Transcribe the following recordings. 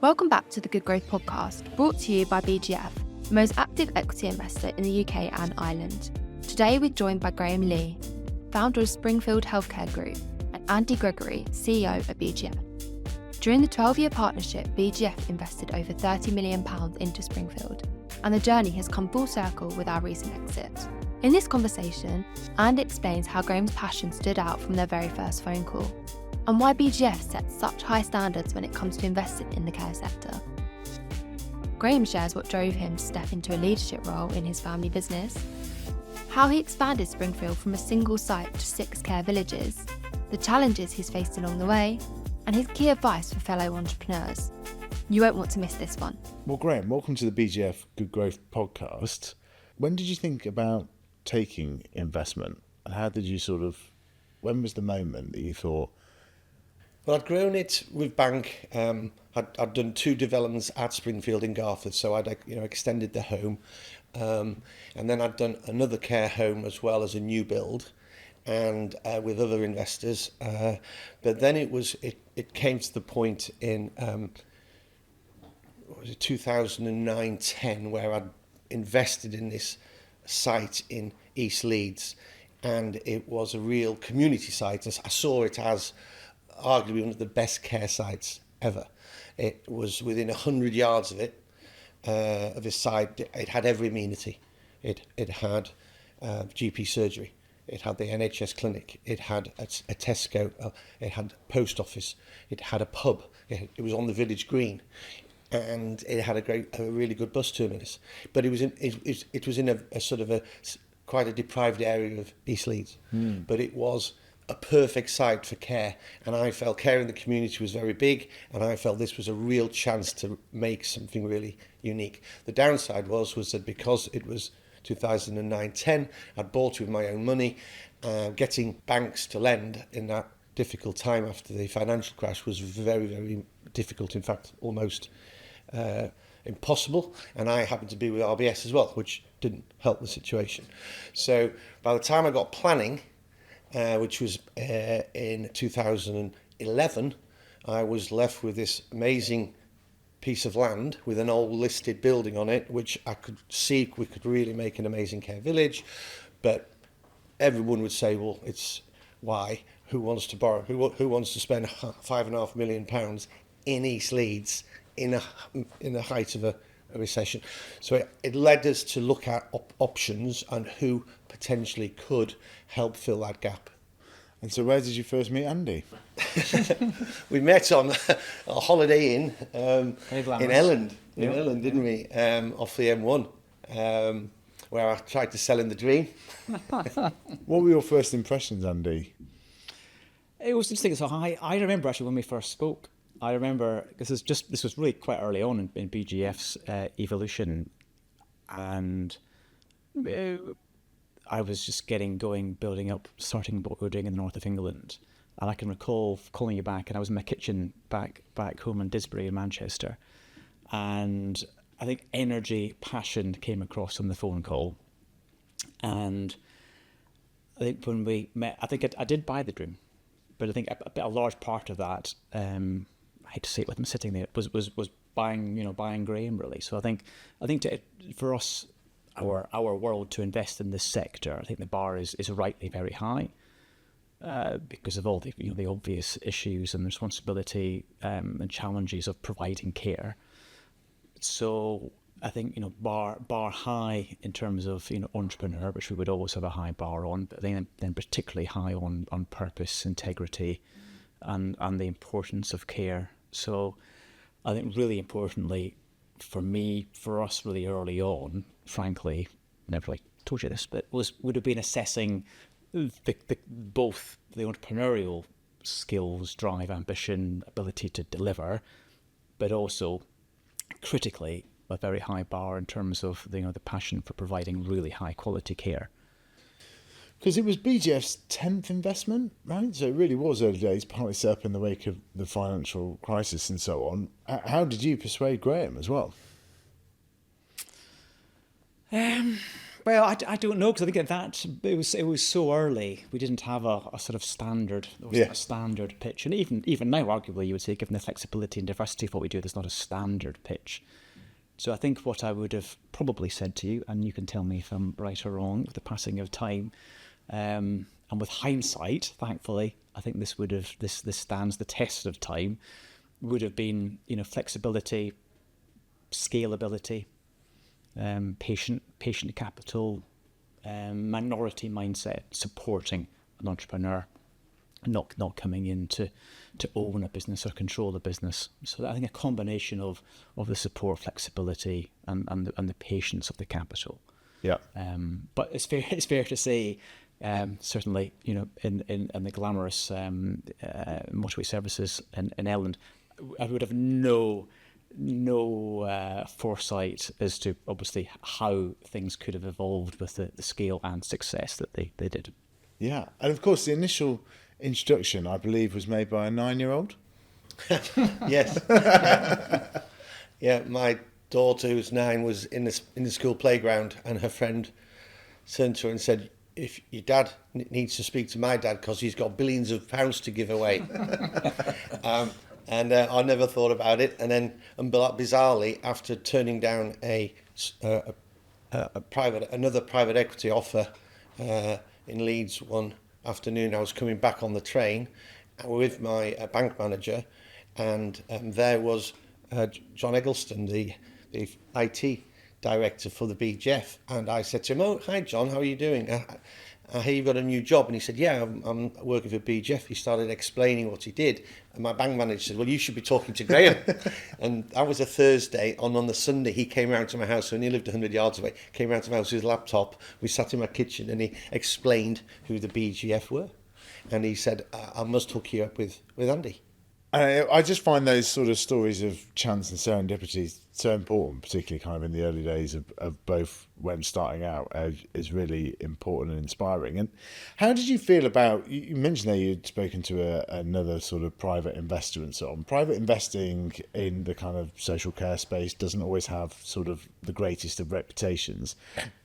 Welcome back to the Good Growth Podcast, brought to you by BGF, the most active equity investor in the UK and Ireland. Today we're joined by Graeme Lee, founder of Springfield Healthcare Group, and Andy Gregory, CEO of BGF. During the 12-year partnership, BGF invested over £30 million into Springfield, and the journey has come full circle with our recent exit. In this conversation, Andy explains how Graeme's passion stood out from their very first phone call, and why BGF sets such high standards when it comes to investing in the care sector. Graeme shares what drove him to step into a leadership role in his family business, how he expanded Springfield from a single site to 6 care villages, the challenges he's faced along the way, and his key advice for fellow entrepreneurs. You won't want to miss this one. Well, Graeme, welcome to the BGF Good Growth Podcast. When did you think about taking investment, and how did you when was the moment that you thought? Well, I'd grown it with bank. I'd done 2 developments at Springfield in Garforth, so I'd extended the home, and then I'd done another care home as well as a new build, and with other investors. But then it came to the point in 2009-10 where I'd invested in this site in East Leeds, and it was a real community site. I saw it as arguably one of the best care sites ever. It was within 100 yards of this site. It had every amenity. It had GP surgery. It had the NHS clinic. It had a Tesco. It had post office. It had a pub. It was on the village green, and it had a really good bus terminus. But it was in a sort of quite a deprived area of East Leeds. But it was a perfect site for care, and I felt care in the community was very big, and I felt this was a real chance to make something really unique. The downside was that because it was 2009-10, I'd bought it with my own money. Getting banks to lend in that difficult time after the financial crash was very, very difficult, in fact almost impossible, and I happened to be with RBS as well, which didn't help the situation. So by the time I got planning, which was in 2011, I was left with this amazing piece of land with an old listed building on it, which I could see we could really make an amazing care village. But everyone would say, well, it's why? Who wants to borrow? Who wants to spend £5.5 million in East Leeds in the height of a recession? So it led us to look at options and who potentially could help fill that gap. And so where did you first meet Andy? We met on a holiday in Elland, didn't we? Off the M1, where I tried to sell him the dream. What were your first impressions, Andy? It was interesting. So I remember actually when we first spoke. I remember this was really quite early on in BGF's evolution, and I was just getting going, building up, starting what we were doing in the north of England. And I can recall calling you back, and I was in my kitchen back home in Disbury in Manchester. And I think energy, passion came across on the phone call. And I think when we met, I think I did buy the dream. But I think a large part of that, I hate to say it with him sitting there, was buying Graeme, really. So I think for us, our world to invest in this sector, I think the bar is rightly very high because of all the the obvious issues and responsibility and challenges of providing care. So I think bar high in terms of entrepreneur, which we would always have a high bar on, but then particularly high on purpose, integrity, and the importance of care. So I think really importantly, for us really early on, frankly, never really told you this, but would have been assessing both the entrepreneurial skills, drive, ambition, ability to deliver, but also critically a very high bar in terms of the passion for providing really high quality care. Because it was BGF's 10th investment, right? So it really was early days, partly set up in the wake of the financial crisis and so on. How did you persuade Graeme as well? Well, I don't know, because I think that it was so early. We didn't have a sort of standard. There wasn't a standard pitch, and even now, arguably, you would say, given the flexibility and diversity of what we do, there's not a standard pitch. So I think what I would have probably said to you, and you can tell me if I'm right or wrong, with the passing of time, and with hindsight, thankfully, I think this stands the test of time. Would have been, flexibility, scalability, patient capital, minority mindset, supporting an entrepreneur, not coming in to own a business or control a business. So I think a combination of the support, flexibility, and the patience of the capital. Yeah. But it's fair to say, certainly, in the glamorous motorway services in Ireland, I would have no foresight as to obviously how things could have evolved with the scale and success that they did. Yeah, and of course the initial introduction, I believe, was made by a 9-year-old. Yes. Yeah, my daughter, who's 9, was in the school playground, and her friend turned to her and said, "If your dad needs to speak to my dad because he's got billions of pounds to give away." And I never thought about it. And then, bizarrely, after turning down another private equity offer in Leeds one afternoon, I was coming back on the train with my bank manager, and there was John Eggleston, the IT director for the BGF, and I said to him, "Oh, hi John, how are you doing? I hear you've got a new job." And he said, "Yeah, I'm working for BGF." He started explaining what he did, and my bank manager said, "Well, you should be talking to Graeme." And that was a Thursday. On the Sunday, he came round to my house, and he lived 100 yards away, came round to my house with his laptop. We sat in my kitchen, and he explained who the BGF were. And he said, "I must hook you up with Andy." I just find those sort of stories of chance and serendipity so important, particularly kind of in the early days of both when starting out, is really important and inspiring. And how did you feel about, you mentioned that you'd spoken to another sort of private investor and so on. Private investing in the kind of social care space doesn't always have sort of the greatest of reputations.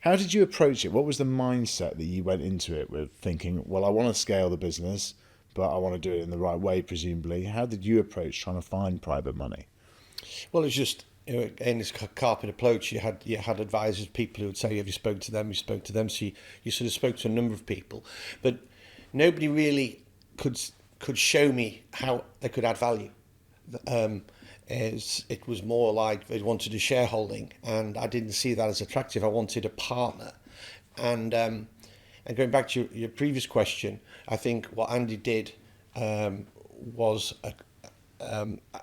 How did you approach it? What was the mindset that you went into it with, thinking, well, I want to scale the business, but I want to do it in the right way, presumably? How did you approach trying to find private money? Well, it's just, in this carpet approach, you had advisors, people who would say, "Have you spoke to them? You spoke to them." So you sort of spoke to a number of people, but nobody really could show me how they could add value. It was more like they wanted a shareholding, and I didn't see that as attractive. I wanted a partner, and going back to your previous question, I think what Andy did was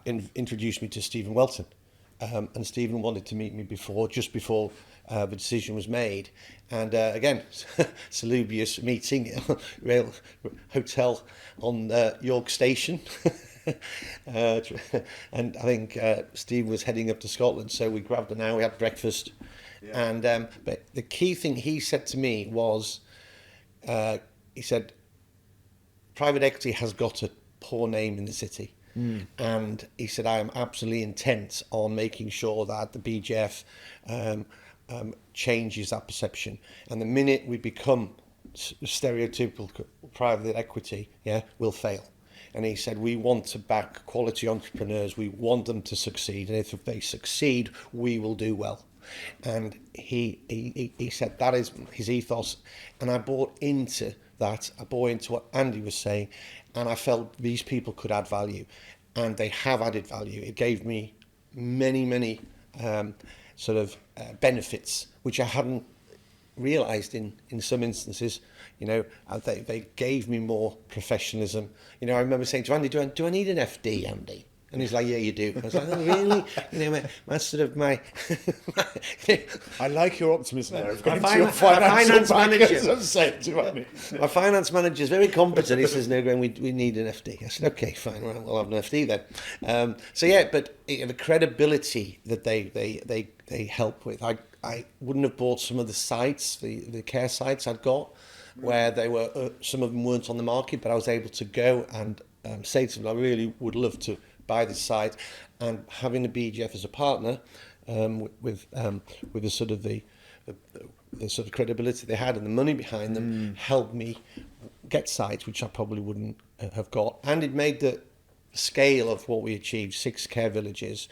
introduce me to Stephen Welton. And Stephen wanted to meet me just before the decision was made. And again, salubrious meeting, rail hotel on York Station. And I think Steve was heading up to Scotland, so we grabbed an hour, we had breakfast. Yeah. And but the key thing he said to me was, he said, private equity has got a poor name in the city. And he said, I am absolutely intent on making sure that the BGF changes that perception. And the minute we become stereotypical private equity, we'll fail. And he said, we want to back quality entrepreneurs. We want them to succeed. And if they succeed, we will do well. And he said that is his ethos. And I bought into that. I bought into what Andy was saying. And I felt these people could add value. And they have added value. It gave me many benefits, which I hadn't realised in some instances. They gave me more professionalism. I remember saying to Andy, do I need an FD, Andy? And he's like, yeah, you do. I was like, oh, really? I like your optimism there. My finance manager. My finance manager is very competent. He says, no, Graeme, we need an FD. I said, okay, fine, we'll have an FD then. But the credibility that they help with, I wouldn't have bought some of the sites, the care sites I'd got, where they were, some of them weren't on the market, but I was able to go and say to them, I really would love to buy this site. And having the BGF as a partner, with the sort of the the sort of credibility they had and the money behind them helped me get sites which I probably wouldn't have got. And it made the scale of what we achieved, 6 care villages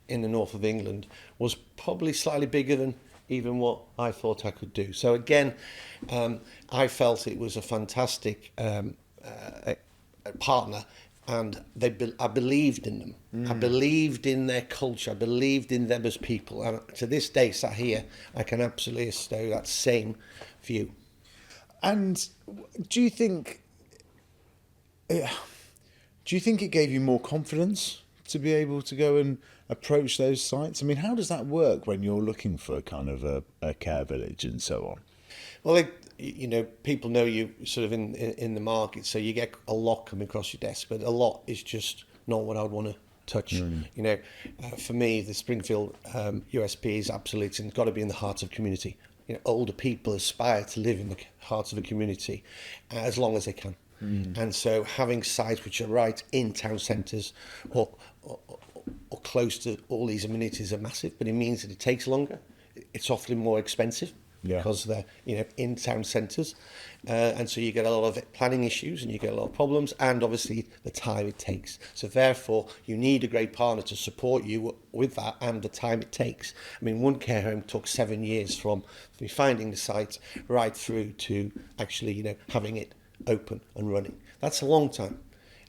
in the north of England, was probably slightly bigger than even what I thought I could do. So again, I felt it was a fantastic partner, and I believed in them. I believed in their culture. I believed in them as people. And to this day, sat here, I can absolutely estow that same view. And do you think it gave you more confidence to be able to go and approach those sites? I mean, how does that work when you're looking for kind of a care village and so on? Well, people know you sort of in the market, so you get a lot coming across your desk, but a lot is just not what I would want to touch. For me, the Springfield USP is absolute, and it's got to be in the heart of community. Older people aspire to live in the heart of a community as long as they can. And so having sites which are right in town centres or close to all these amenities are massive, but it means that it takes longer. It's often more expensive because they're in town centres, and so you get a lot of planning issues and you get a lot of problems, and obviously the time it takes. So therefore you need a great partner to support you with that and the time it takes. I mean, one care home took 7 years from finding the site right through to actually having it open and running. That's a long time,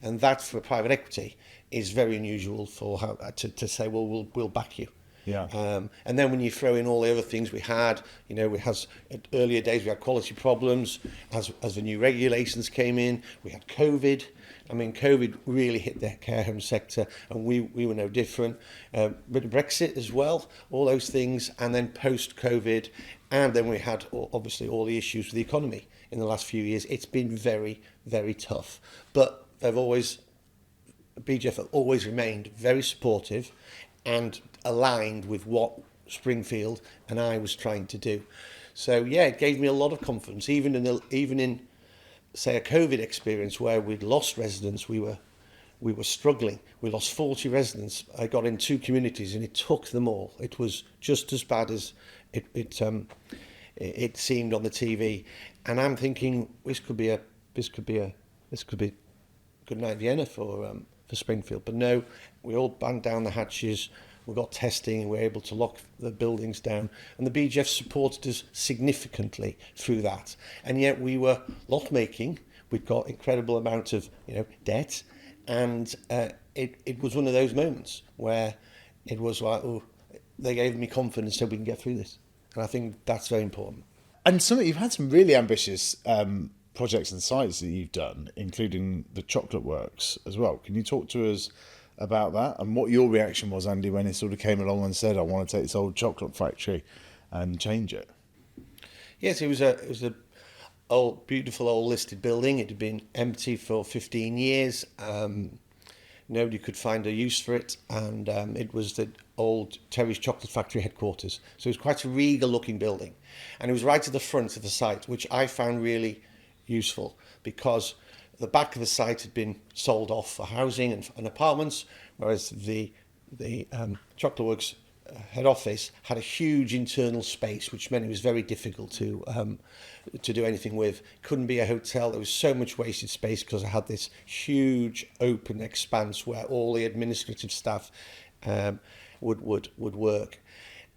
and that for private equity is very unusual for to say, well, we'll back you. And then when you throw in all the other things we had, at earlier days we had quality problems as the new regulations came in. We had COVID. I mean, COVID really hit the care home sector, and we were no different. But Brexit as well, all those things, and then post-COVID, and then we had obviously all the issues with the economy in the last few years. It's been very, very tough. But BGF have always remained very supportive and aligned with what Springfield and I was trying to do. So yeah, it gave me a lot of confidence, even in say a COVID experience where we'd lost residents. We were struggling. We lost 40 residents. I got in 2 communities and it took them all. It was just as bad as it seemed on the TV. And I'm thinking this could be good night Vienna for Springfield. But no, we all banged down the hatches. We got testing and we were able to lock the buildings down. And the BGF supported us significantly through that. And yet we were lot-making. We'd got incredible amount of debt. And it was one of those moments where it was like, they gave me confidence so we can get through this. And I think that's very important. And you've had some really ambitious projects and sites that you've done, including the chocolate works as well. Can you talk to us about that and what your reaction was, Andy, when it sort of came along and said, I want to take this old chocolate factory and change it? Yes, it was a beautiful old listed building. It had been empty for 15 years. Nobody could find a use for it, and it was the old Terry's Chocolate Factory headquarters. So it was quite a regal looking building, and it was right at the front of the site, which I found really useful because the back of the site had been sold off for housing and apartments, whereas the Chocolate Works head office had a huge internal space, which meant it was very difficult to do anything with. Couldn't be a hotel. There was so much wasted space because I had this huge open expanse where all the administrative staff would work.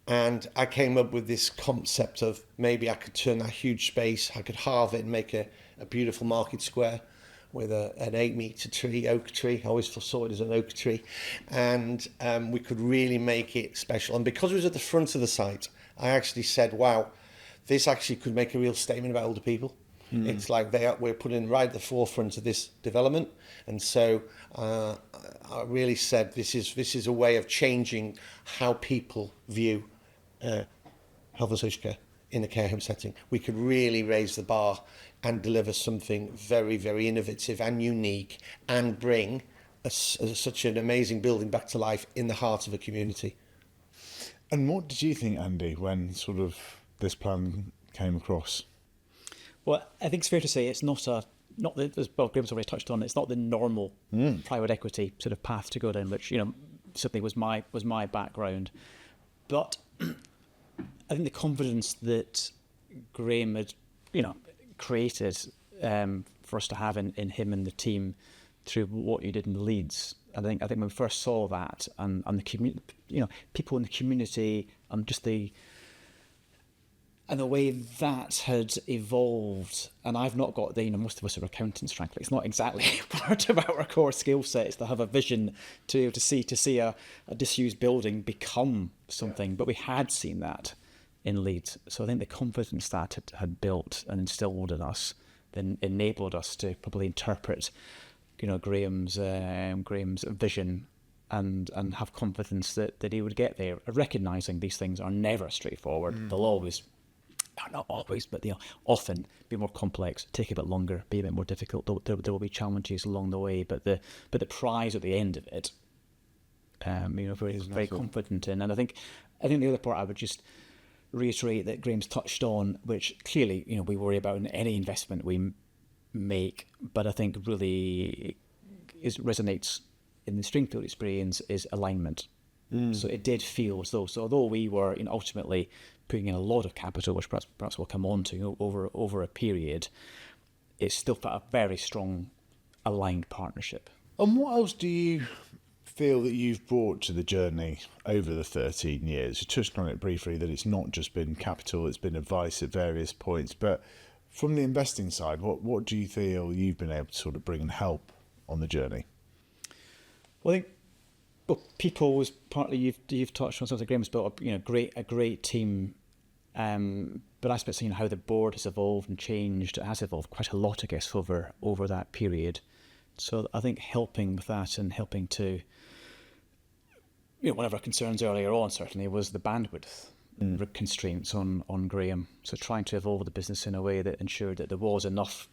And I came up with this concept of maybe I could turn that huge space, I could halve it and make a beautiful market square with an 8-metre tree, oak tree. I always saw it as an oak tree. And we could really make it special. And because it was at the front of the site, I actually said, wow, this actually could make a real statement about older people. It's like we're put in right at the forefront of this development. And so I really said this is a way of changing how people view health and social care in a care home setting. We could really raise the bar and deliver something very, very innovative and unique and bring such an amazing building back to life in the heart of a community. And what did you think, Andy, when sort of this plan came across? Well, I think it's fair to say it's not as Graeme's already touched on, it's not the normal private equity sort of path to go down, which certainly was my background. But I think the confidence that Graeme had, created for us to have in him and the team through what he did in Leeds. I think when we first saw that, and the community, people in the community, and just the way that had evolved. And I've not got most of us are accountants, frankly. It's not exactly part of our core skill sets to have a vision to see a disused building become something. But we had seen that in Leeds. So I think the confidence that had built and instilled in us then enabled us to probably interpret, Graeme's vision and have confidence that he would get there, recognising these things are never straightforward. They'll always, not always, but they'll often be more complex, take a bit longer, be a bit more difficult. There will be challenges along the way, but the prize at the end of it, very confident in. And I think the other part I would just reiterate that Graeme's touched on, which clearly we worry about in any investment we make, but I think really resonates in the Springfield experience is alignment. So it did feel as though, although we were ultimately putting in a lot of capital, which perhaps we'll come on to over a period, it still felt a very strong aligned partnership. And what else do you feel that you've brought to the journey over the 13 years? You touched on it briefly, that it's not just been capital, it's been advice at various points, but from the investing side, what do you feel you've been able to sort of bring and help on the journey? Well, I think people was partly you've touched on. Something Graeme's built up, a great team, but I suppose how the board has evolved and changed. It has evolved quite a lot, I guess, over that period. So I think helping with that and helping to, one of our concerns earlier on certainly was the bandwidth constraints on Graeme. So trying to evolve the business in a way that ensured that there was enough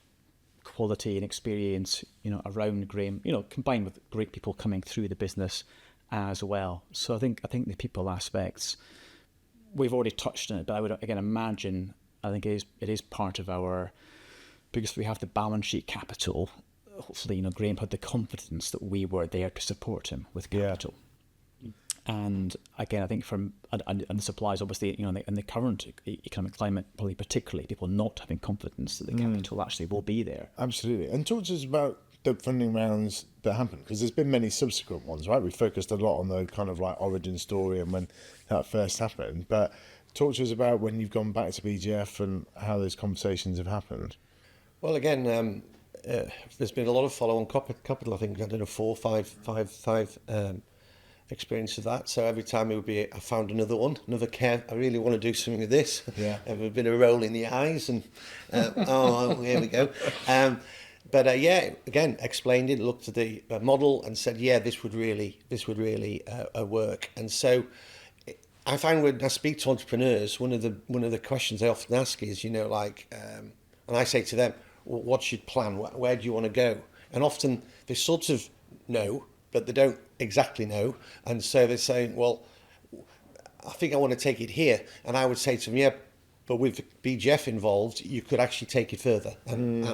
quality and experience, around Graeme, combined with great people coming through the business as well. So I think the people aspects, we've already touched on it, but I would again imagine, I think it is part of our, because we have the balance sheet capital, hopefully, Graeme had the confidence that we were there to support him with capital. Yeah. And again, I think and the supplies, obviously, in the current economic climate, probably particularly, people not having confidence that the capital actually will be there. Absolutely. And talk to us about the funding rounds that happened, because there's been many subsequent ones, right? We focused a lot on the kind of like origin story and when that first happened. But talk to us about when you've gone back to BGF and how those conversations have happened. Well, again, there's been a lot of follow-on capital. I think, 4, 5 experience of that. So every time it would be, I found another one, another care. I really want to do something with this. Yeah. There's been a roll in the eyes, and here we go. But again, explained it, looked at the model, and said, this would really work. And so I find when I speak to entrepreneurs, one of the questions they often ask is, and I say to them, what's your plan? Where do you want to go? And often they sort of know, but they don't exactly know. And so they're saying, well, I think I want to take it here. And I would say to them, but with BGF involved, you could actually take it further. And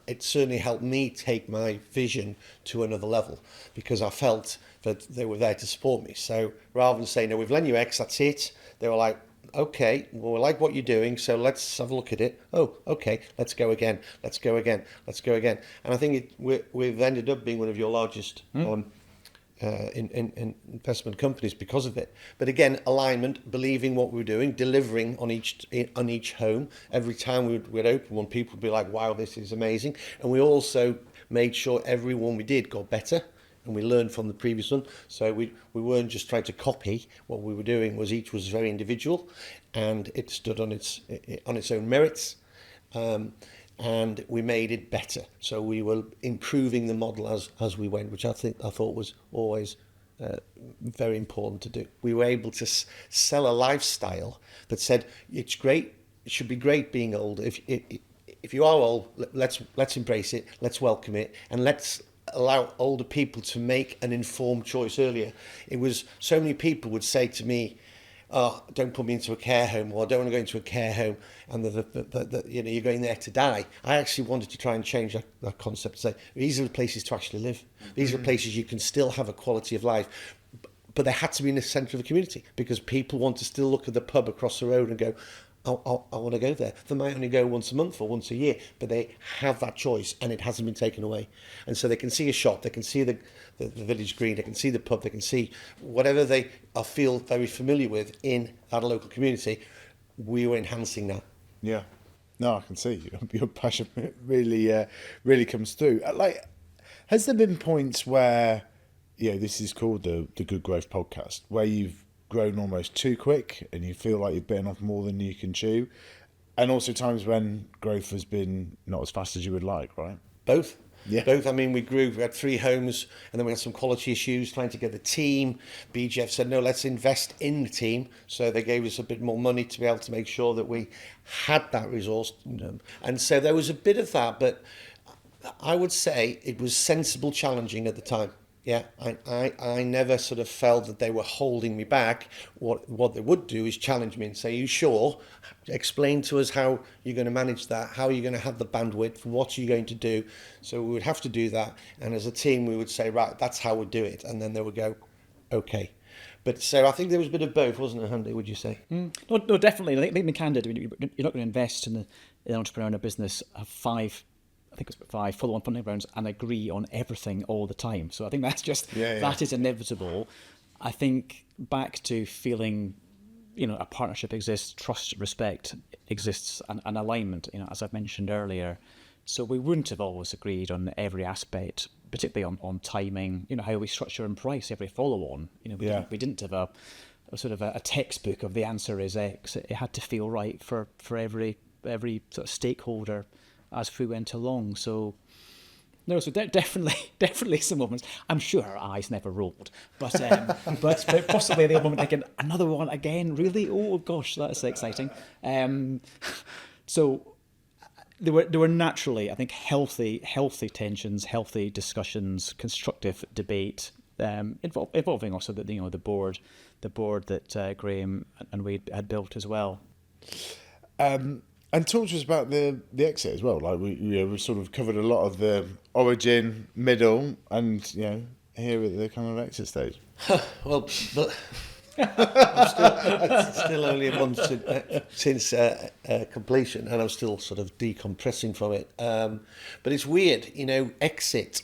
it certainly helped me take my vision to another level, because I felt that they were there to support me. So rather than saying, no, we've lent you X, that's it, they were like, okay, well, we like what you're doing, so let's have a look at it. Oh, okay, let's go again. And I think we've ended up being one of your largest in investment companies because of it. But again, alignment, believing what we were doing, delivering on each home. Every time we'd open one, people would be like, wow, this is amazing. And we also made sure every one we did got better, and we learned from the previous one. So we weren't just trying to copy. What we were doing was each was very individual, and it stood on its own merits, and we made it better. So we were improving the model as we went, which I thought was always very important to do. We were able to sell a lifestyle that said it's great. It should be great being old. If you are old, let's embrace it. Let's welcome it, and let's allow older people to make an informed choice earlier. It was so many people would say to me, oh, don't put me into a care home, or I don't want to go into a care home, and you're going there to die. I actually wanted to try and change that concept, to say these are the places to actually live. These are the places you can still have a quality of life, but they had to be in the centre of the community because people want to still look at the pub across the road and go, I want to go there. They might only go once a month or once a year, but they have that choice and it hasn't been taken away. And so they can see a shop, they can see the village green, they can see the pub, they can see whatever they feel very familiar with in that local community. We were enhancing that. Yeah. No, I can see your passion really comes through. Like, has there been points where, this is called the Good Growth Podcast, where you've grown almost too quick and you feel like you've bitten off more than you can chew, and also times when growth has been not as fast as you would like, right? Both. Yeah. Both. I mean, we had 3 homes and then we had some quality issues trying to get the team. BGF said, no, let's invest in the team. So they gave us a bit more money to be able to make sure that we had that resource. And so there was a bit of that, but I would say it was sensible challenging at the time. Yeah, I never sort of felt that they were holding me back. What they would do is challenge me and say, you sure? Explain to us how you're going to manage that, how you're going to have the bandwidth, what are you going to do? So we would have to do that. And as a team, we would say, right, that's how we do it. And then they would go, okay. But so I think there was a bit of both, wasn't it, Andy, would you say? No, definitely. I think being candid, you're not going to invest in an entrepreneur in a business, have 5 follow-on funding rounds and agree on everything all the time. So I think that's just, that is inevitable. I think back to feeling, a partnership exists, trust, respect exists, and alignment, as I've mentioned earlier. So we wouldn't have always agreed on every aspect, particularly on timing, how we structure and price every follow-on. We didn't have a sort of a textbook of the answer is X. It had to feel right for every sort of stakeholder as we went along. So definitely some moments. I'm sure our eyes never rolled, but possibly the moment thinking, another one again, really? Oh gosh, that's exciting. So there were naturally, I think, healthy tensions, healthy discussions, constructive debate, involving also the board that Graeme and we had built as well. And talk to us about the exit as well. Like we've sort of covered a lot of the origin, middle, and here at the kind of exit stage. Well, but I'm still only a month since completion, and I'm still sort of decompressing from it. But it's weird, exit.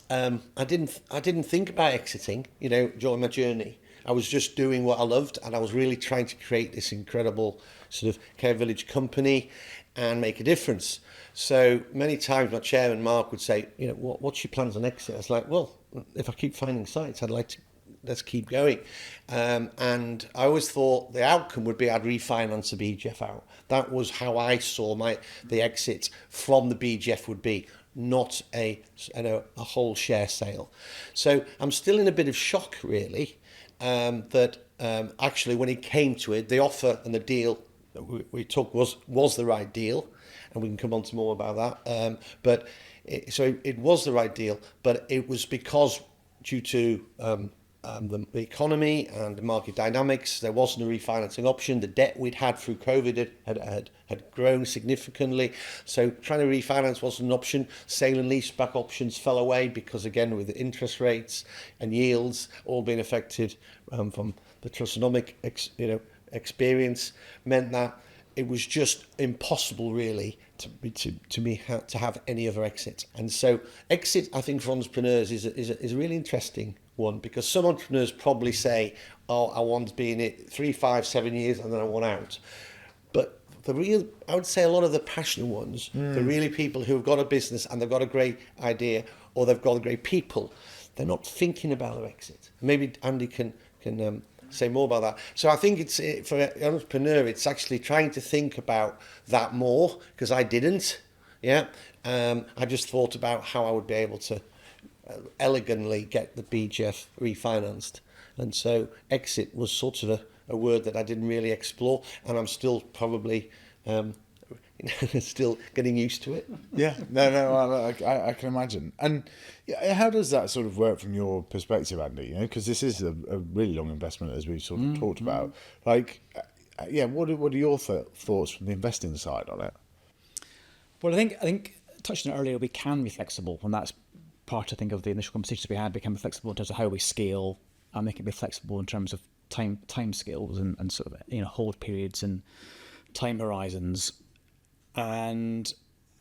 I didn't think about exiting, during my journey. I was just doing what I loved, and I was really trying to create this incredible sort of care village company and make a difference. So many times my chairman, Mark, would say, what's your plans on exit? I was like, well, if I keep finding sites, let's keep going. And I always thought the outcome would be I'd refinance the BGF out. That was how I saw the exit from the BGF would be, not a whole share sale. So I'm still in a bit of shock, really. That actually when it came to it, the offer and the deal that we took was the right deal, and we can come on to more about that. But it was the right deal, but it was because due to the economy and the market dynamics, there wasn't a refinancing option. The debt we'd had through COVID had grown significantly, so trying to refinance wasn't an option. Sale and leaseback options fell away because, again, with the interest rates and yields all being affected from the Trustonomic experience, meant that it was just impossible, really, to have any other exit. And so exit, I think, for entrepreneurs is a really interesting one, because some entrepreneurs probably say, I want to be in it 3, 5, 7 years and then I want out. But I would say a lot of the passionate ones, the really people who have got a business and they've got a great idea or they've got great people, they're not thinking about their exit. Maybe Andy can say more about that. So I think it's for an entrepreneur, it's actually trying to think about that more, because I didn't. I just thought about how I would be able to elegantly get the BGF refinanced, and so exit was sort of a word that I didn't really explore, and I'm still probably still getting used to it. Yeah, no, I can imagine. And how does that sort of work from your perspective, Andy? Because this is a really long investment, as we've sort of talked about. Like, what are your thoughts from the investing side on it? Well, I think touching on it earlier, we can be flexible, and that's part, I think, of the initial conversations we had. Become flexible in terms of how we scale, and they can be flexible in terms of time scales and sort of, you know, hold periods and time horizons. And,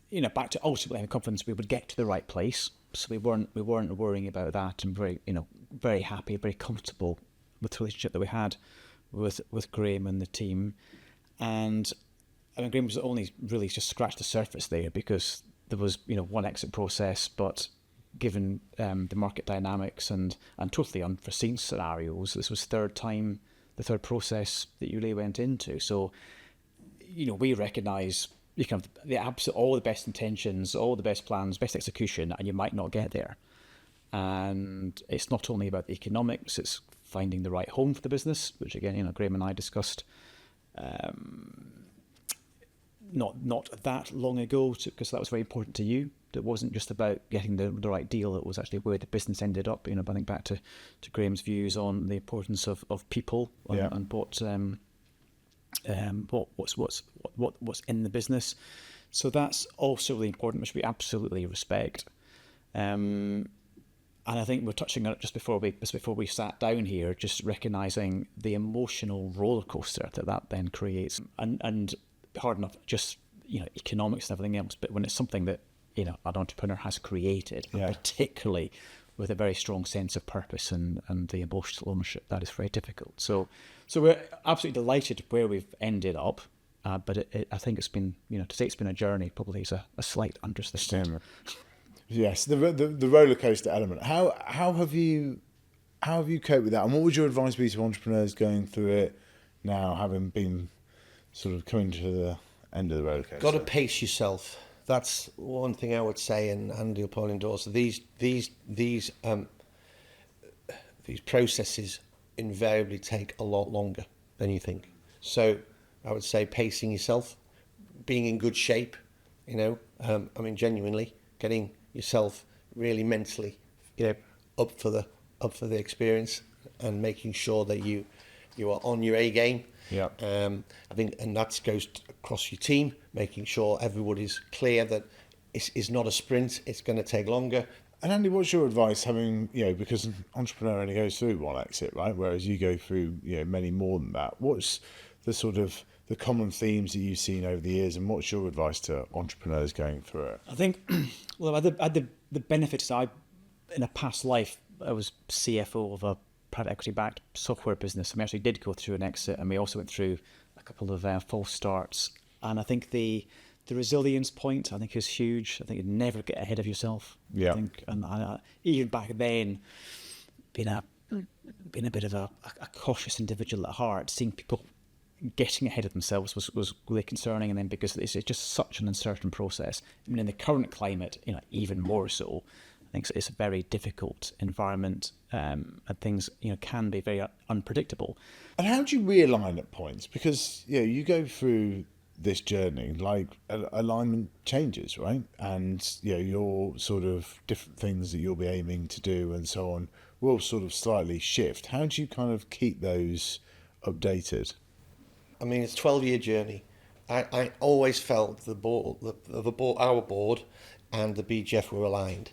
you know, back to ultimately having confidence we would get to the right place. So we weren't worrying about that, and very happy, very comfortable with the relationship that we had with Graeme and the team. And I mean, Graeme was only really just scratched the surface there, because there was, you know, one exit process, but given the market dynamics and totally unforeseen scenarios, this was the third process that Uli went into. So, you know, we recognise you can have all the best intentions, all the best plans, best execution, and you might not get there. And it's not only about the economics; it's finding the right home for the business, which again, you know, Graeme and I discussed not that long ago, because that was very important to you. It wasn't just about getting the right deal; it was actually where the business ended up. You know, I think back to Graeme's views on the importance of people and what's in the business. So that's also really important, which we absolutely respect. And I think we're touching on it just before we sat down here, just recognising the emotional roller coaster that then creates, and hard enough just, you know, economics and everything else, but when it's something that, you know, an entrepreneur has created, and particularly with a very strong sense of purpose and the emotional ownership, that is very difficult. So we're absolutely delighted where we've ended up, but I think it's been, you know, to say it's been a journey probably is a slight understatement. Yes, the roller coaster element. How have you coped with that, and what would your advice be to entrepreneurs going through it now, having been sort of coming to the end of the roller coaster? Got to pace yourself. That's one thing I would say, and Andy will probably endorse. These processes invariably take a lot longer than you think. So I would say pacing yourself, being in good shape. You know, I mean, genuinely getting yourself really mentally, you know, up for the experience, and making sure that you are on your A game. Yeah. I think, and that goes across your team, making sure everybody's clear that it's not a sprint, it's going to take longer. And Andy, what's your advice, having, you know, because an entrepreneur only goes through one exit, right? Whereas you go through, you know, many more than that. What's the sort of the common themes that you've seen over the years, and what's your advice to entrepreneurs going through it? I think, well, I had the benefits. In a past life, I was CFO of a private equity-backed software business, and we actually did go through an exit, and we also went through a couple of false starts. And I think the resilience point, I think, is huge. I think you never get ahead of yourself. Yeah. I think, and even back then, being a bit of a cautious individual at heart, seeing people getting ahead of themselves was really concerning. And then because it's just such an uncertain process. I mean, in the current climate, you know, even more so. I think it's a very difficult environment, and things, you know, can be very unpredictable. And how do you realign at points? Because, you know, you go through this journey, like alignment changes, right? And, you know, your sort of different things that you'll be aiming to do and so on will sort of slightly shift. How do you kind of keep those updated? I mean, it's a 12-year journey. I always felt our board and the BGF were aligned,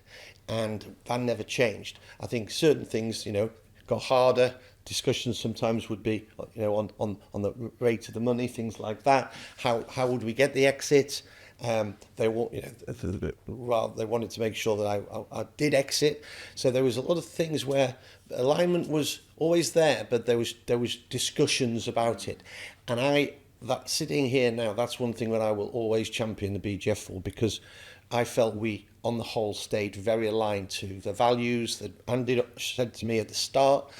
and that never changed. I think certain things, you know, got harder. Discussions sometimes would be, you know, on the rate of the money, things like that. How would we get the exit? They want, you know, well, they wanted to make sure that I did exit. So there was a lot of things where alignment was always there, but there was discussions about it. And that sitting here now, that's one thing that I will always champion the BGF for, because I felt we, on the whole, stayed very aligned to the values that Andy said to me at the start.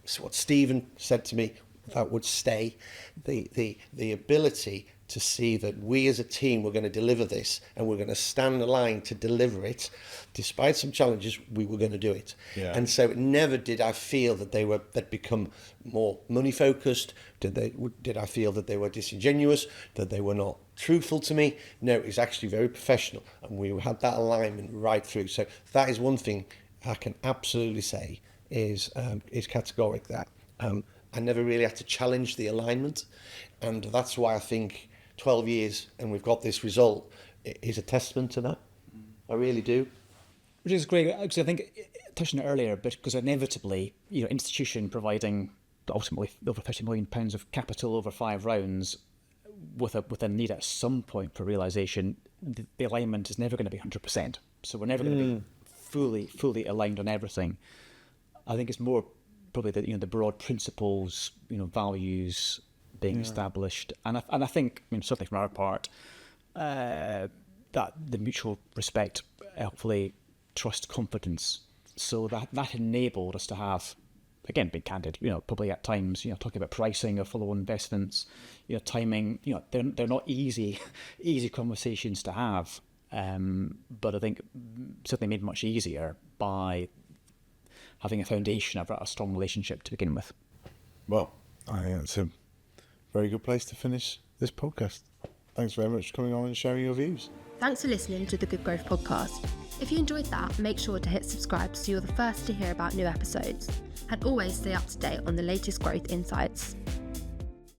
So what Stephen said to me, that would stay. The ability to see that we as a team were going to deliver this, and we're going to stand aligned to deliver it. Despite some challenges, we were going to do it. Yeah. And so never did I feel that they'd become more money focused. Did I feel that they were disingenuous, that they were not truthful to me? No, it was actually very professional, and we had that alignment right through. So that is one thing I can absolutely say is categoric, that I never really had to challenge the alignment, and that's why I think 12 years and we've got this result is a testament to that. I really do. Which is great, because I think touched on it earlier, but because inevitably, institution providing ultimately over £30 million of capital over 5 rounds, with a need at some point for realisation, the alignment is never going to be 100%. So we're never going to be fully aligned on everything. I think it's more probably the broad principles, values being established, and I think, certainly from our part, that the mutual respect, hopefully trust, confidence, so that enabled us to have, again, being candid, probably at times, talking about pricing of follow-on investments, timing, they're not easy conversations to have, but I think certainly made much easier by having a foundation of a strong relationship to begin with. Well, I think that's a very good place to finish this podcast. Thanks very much for coming on and sharing your views. Thanks for listening to the Good Growth Podcast. If you enjoyed that, make sure to hit subscribe so you're the first to hear about new episodes. And always stay up to date on the latest growth insights.